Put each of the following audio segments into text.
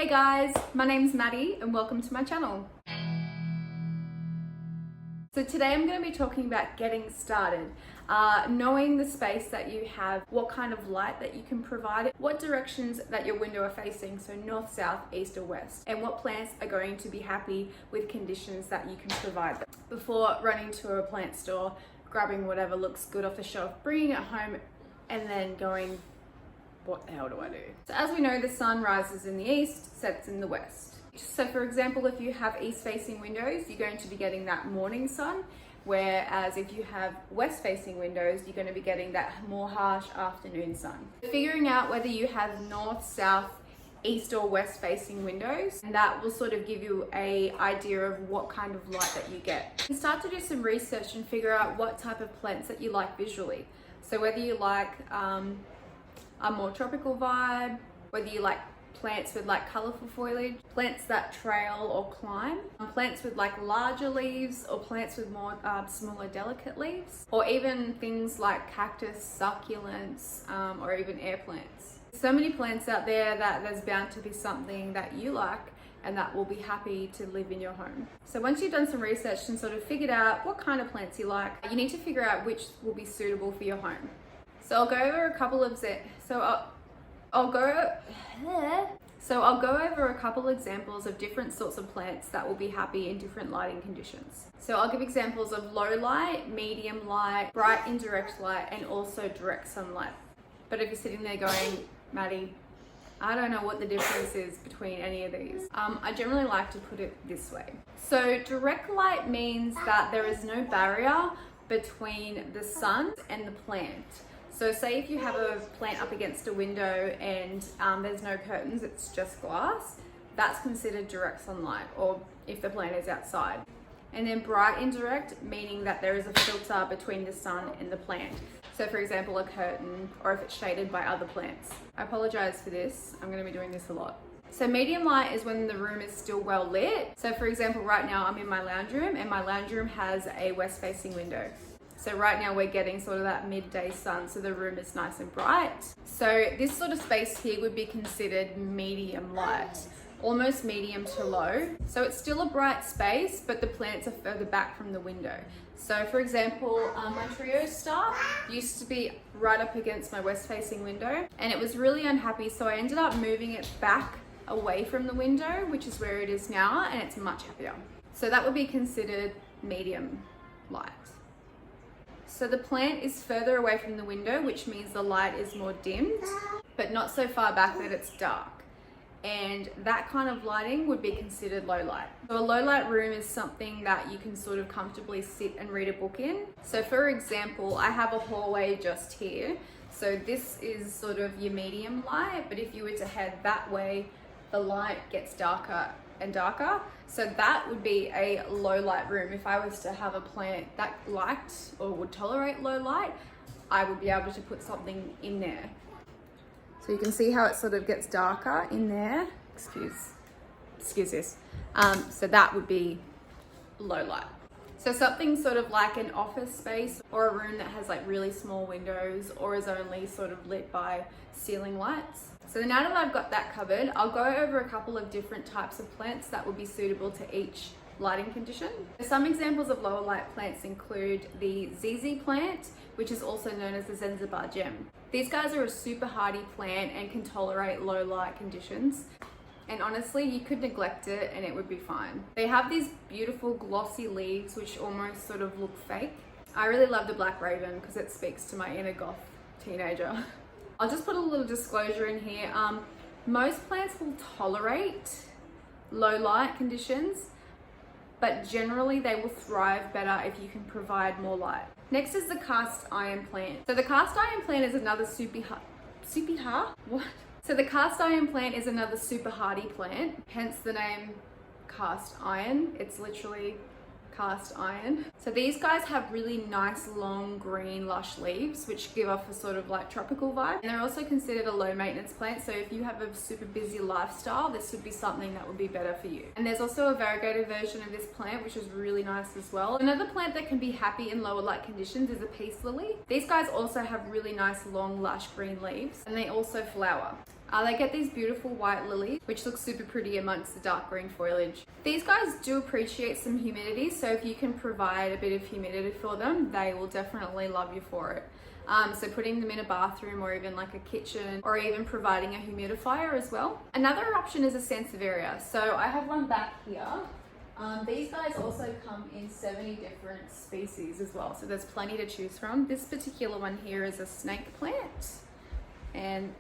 Hey guys, my name's Maddie and welcome to my channel. So today I'm going to be talking about getting started, knowing the space that you have, what kind of light that you can provide, what directions that your window are facing, so north, south, east or west, and what plants are going to be happy with conditions that you can provide them. Before running to a plant store, grabbing whatever looks good off the shelf, bringing it home and then going, what the hell do I do? So as we know, the sun rises in the east, sets in the west. So for example, if you have east facing windows, you're going to be getting that morning sun, whereas if you have west facing windows, you're going to be getting that more harsh afternoon sun. Figuring out whether you have north, south, east or west facing windows, and that will sort of give you an idea of what kind of light that you get. You start to do some research and figure out what type of plants that you like visually. So whether you like a more tropical vibe, whether you like plants with like colorful foliage, plants that trail or climb, plants with like larger leaves or plants with more smaller delicate leaves, or even things like cactus, succulents, or even air plants. So many plants out there that there's bound to be something that you like and that will be happy to live in your home. So once you've done some research and sort of figured out what kind of plants you like, you need to figure out which will be suitable for your home. So I'll go over a couple of I'll go over a couple examples of different sorts of plants that will be happy in different lighting conditions. So I'll give examples of low light, medium light, bright indirect light, and also direct sunlight. But if you're sitting there going, Maddie, I don't know what the difference is between any of these. I generally like to put it this way. So direct light means that there is no barrier between the sun and the plant. So say if you have a plant up against a window and there's no curtains, it's just glass, that's considered direct sunlight, or if the plant is outside. And then bright indirect, meaning that there is a filter between the sun and the plant. So for example, a curtain, or if it's shaded by other plants. I apologize for this, I'm gonna be doing this a lot. So medium light is when the room is still well lit. So for example, right now I'm in my lounge room and my lounge room has a west facing window. So right now we're getting sort of that midday sun, so the room is nice and bright. So this sort of space here would be considered medium light, almost medium to low. So it's still a bright space, but the plants are further back from the window. So for example, my trio star used to be right up against my west facing window and it was really unhappy. So I ended up moving it back away from the window, which is where it is now, and it's much happier. So that would be considered medium light. So the plant is further away from the window, which means the light is more dimmed, but not so far back that it's dark. And that kind of lighting would be considered low light. So a low light room is something that you can sort of comfortably sit and read a book in. So for example, I have a hallway just here. So this is sort of your medium light, but if you were to head that way, the light gets darker and darker. So that would be a low light room. If I was to have a plant that liked or would tolerate low light, I would be able to put something in there. So you can see how it sort of gets darker in there. Excuse this. So that would be low light. So something sort of like an office space or a room that has like really small windows or is only sort of lit by ceiling lights. So now that I've got that covered, I'll go over a couple of different types of plants that would be suitable to each lighting condition. Some examples of lower light plants include the ZZ plant, which is also known as the Zanzibar gem. These guys are a super hardy plant and can tolerate low light conditions. And honestly, you could neglect it and it would be fine. They have these beautiful glossy leaves which almost sort of look fake. I really love the black raven because it speaks to my inner goth teenager. I'll just put a little disclosure in here. Most plants will tolerate low light conditions, but generally they will thrive better if you can provide more light. Next is the cast iron plant. So the cast iron plant is another super hardy plant, hence the name cast iron. It's literally cast iron. So these guys have really nice long green lush leaves which give off a sort of like tropical vibe, and they're also considered a low maintenance plant, so if you have a super busy lifestyle, this would be something that would be better for you. And there's also a variegated version of this plant which is really nice as well. Another plant that can be happy in lower light conditions is a peace lily. These guys also have really nice long lush green leaves and they also flower. They get these beautiful white lilies, which look super pretty amongst the dark green foliage. These guys do appreciate some humidity, so if you can provide a bit of humidity for them, they will definitely love you for it. So putting them in a bathroom or even like a kitchen, or even providing a humidifier as well. Another option is a Sansevieria. So I have one back here. These guys also come in 70 different species as well, so there's plenty to choose from. This particular one here is a snake plant, and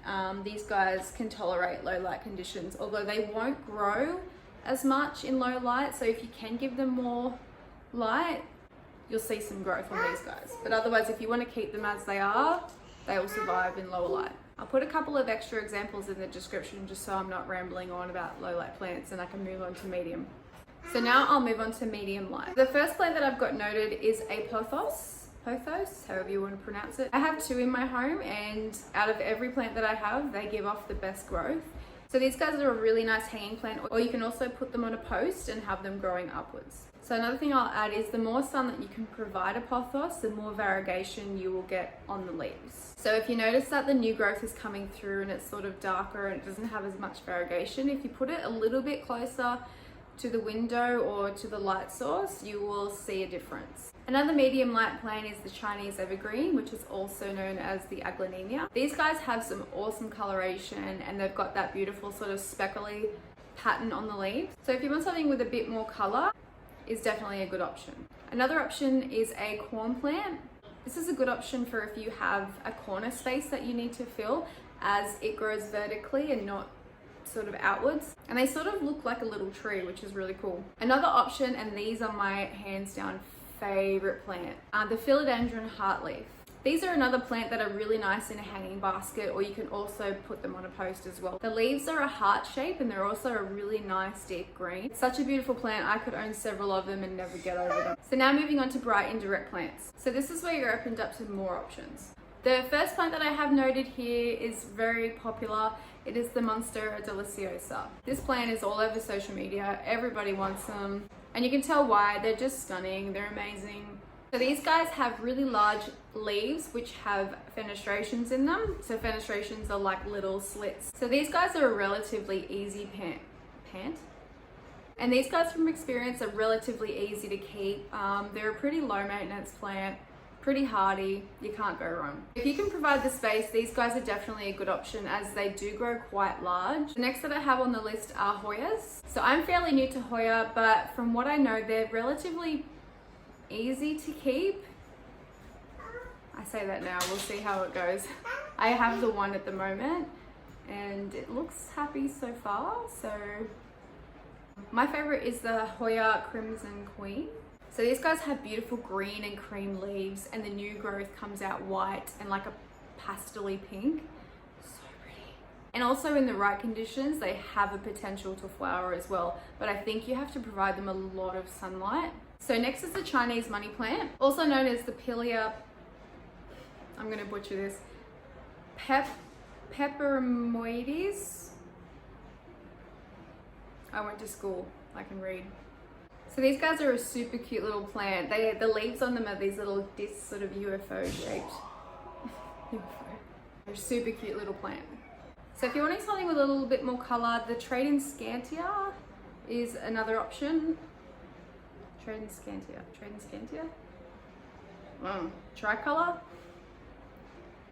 these guys can tolerate low light conditions, although they won't grow as much in low light, so if you can give them more light, you'll see some growth on these guys. But otherwise, if you want to keep them as they are, they will survive in lower light. I'll put a couple of extra examples in the description just so I'm not rambling on about low light plants and I can move on to medium. So now I'll move on to medium light. The first plant that I've got noted is a pothos, however you want to pronounce it. I have 2 in my home, and out of every plant that I have, they give off the best growth. So these guys are a really nice hanging plant, or you can also put them on a post and have them growing upwards. So another thing I'll add is the more sun that you can provide a pothos, the more variegation you will get on the leaves. So if you notice that the new growth is coming through and it's sort of darker and it doesn't have as much variegation, if you put it a little bit closer to the window or to the light source, you will see a difference. Another medium light plant is the Chinese evergreen, which is also known as the Uggla Nina. These guys have some awesome coloration, and they've got that beautiful sort of speckly pattern on the leaves. So if you want something with a bit more color, is definitely a good option. Another option is a corn plant. This is a good option for if you have a corner space that you need to fill, as it grows vertically and not sort of outwards, and they sort of look like a little tree, which is really cool. Another option, and these are my hands down favorite plant, the Philodendron heartleaf. These are another plant that are really nice in a hanging basket, or you can also put them on a post as well. The leaves are a heart shape, and they're also a really nice deep green. It's such a beautiful plant. I could own several of them and never get over them. So now moving on to bright indirect plants. So this is where you're opened up to more options. The first plant that I have noted here is very popular. It is the Monstera deliciosa. This plant is all over social media. Everybody wants them, and you can tell why. They're just stunning. They're amazing. So these guys have really large leaves which have fenestrations in them. So fenestrations are like little slits. So these guys are a relatively easy plant. And these guys from experience are relatively easy to keep. They're a pretty low maintenance plant, pretty hardy, you can't go wrong. If you can provide the space, these guys are definitely a good option as they do grow quite large. The next that I have on the list are Hoyas. So I'm fairly new to Hoya, but from what I know, they're relatively easy to keep. I say that now, we'll see how it goes. I have the one at the moment and it looks happy so far. So my favorite is the Hoya Crimson Queen. So these guys have beautiful green and cream leaves, and the new growth comes out white and like a pastel-y pink. So pretty. And also in the right conditions, they have a potential to flower as well, but I think you have to provide them a lot of sunlight. So next is the Chinese money plant, also known as the Pilia, I'm gonna butcher this, Peperomoides. I went to school, I can read. So these guys are a super cute little plant. The leaves on them are these little discs, sort of UFO shaped. They're a super cute little plant. So if you're wanting something with a little bit more color, the Tradin Scantia is another option. Tradin Scantia? Tricolor.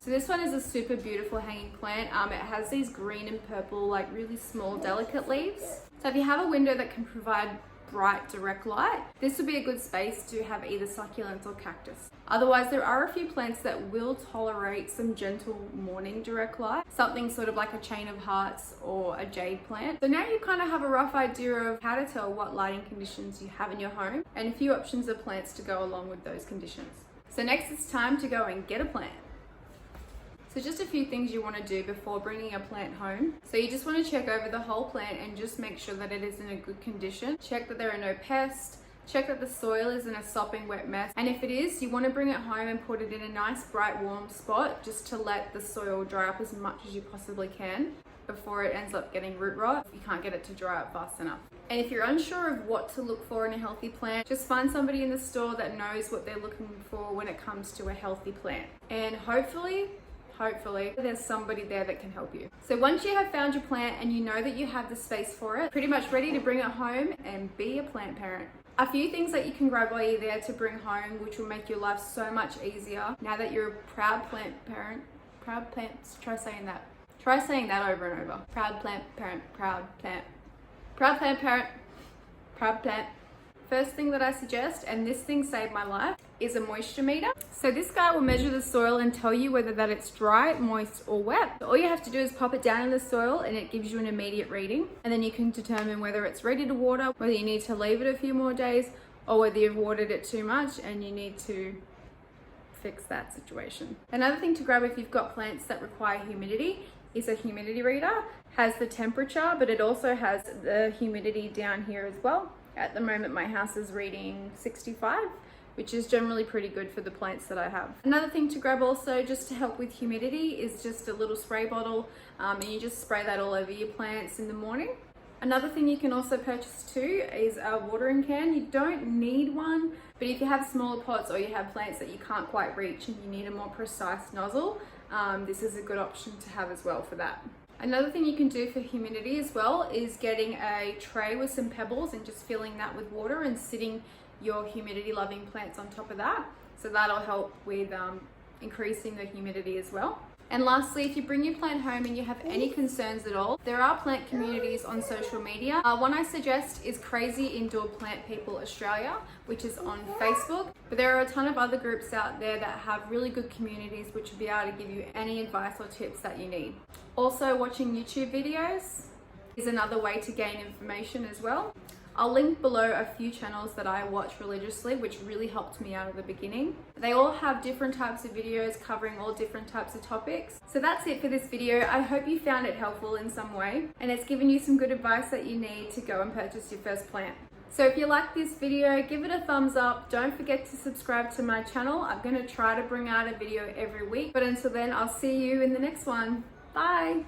So this one is a super beautiful hanging plant. It has these green and purple, like really small, delicate leaves. So if you have a window that can provide bright direct light, this would be a good space to have either succulents or cactus. Otherwise, there are a few plants that will tolerate some gentle morning direct light, something sort of like a chain of hearts or a jade plant. So now you kind of have a rough idea of how to tell what lighting conditions you have in your home and a few options of plants to go along with those conditions. So next it's time to go and get a plant. So just a few things you want to do before bringing a plant home. So you just want to check over the whole plant and just make sure that it is in a good condition. Check that there are no pests. Check that the soil isn't a sopping wet mess. And if it is, you want to bring it home and put it in a nice bright warm spot just to let the soil dry up as much as you possibly can before it ends up getting root rot if you can't get it to dry up fast enough. And if you're unsure of what to look for in a healthy plant, just find somebody in the store that knows what they're looking for when it comes to a healthy plant. And hopefully hopefully there's somebody there that can help you. So once you have found your plant and you know that you have the space for it, pretty much ready to bring it home and be a plant parent. A few things that you can grab while you're there to bring home, which will make your life so much easier now that you're a proud plant parent. Proud plants, try saying that. Try saying that over and over. Proud plant parent, proud plant. Proud plant parent, proud plant. First thing that I suggest, and this thing saved my life, is a moisture meter. So this guy will measure the soil and tell you whether that it's dry, moist, or wet. All you have to do is pop it down in the soil and it gives you an immediate reading. And then you can determine whether it's ready to water, whether you need to leave it a few more days, or whether you've watered it too much and you need to fix that situation. Another thing to grab if you've got plants that require humidity is a humidity reader. Has the temperature, but it also has the humidity down here as well. At the moment, my house is reading 65, which is generally pretty good for the plants that I have. Another thing to grab also just to help with humidity is just a little spray bottle, and you just spray that all over your plants in the morning. Another thing you can also purchase too is a watering can. You don't need one, but if you have smaller pots or you have plants that you can't quite reach and you need a more precise nozzle, this is a good option to have as well for that. Another thing you can do for humidity as well is getting a tray with some pebbles and just filling that with water and sitting your humidity loving plants on top of that. So that'll help with increasing the humidity as well. And lastly, if you bring your plant home and you have any concerns at all, there are plant communities on social media. One I suggest is Crazy Indoor Plant People Australia, which is on Facebook. But there are a ton of other groups out there that have really good communities which will be able to give you any advice or tips that you need. Also, watching YouTube videos is another way to gain information as well. I'll link below a few channels that I watch religiously, which really helped me out at the beginning. They all have different types of videos covering all different types of topics. So that's it for this video. I hope you found it helpful in some way, and it's given you some good advice that you need to go and purchase your first plant. So if you like this video, give it a thumbs up. Don't forget to subscribe to my channel. I'm going to try to bring out a video every week. But until then, I'll see you in the next one. Bye.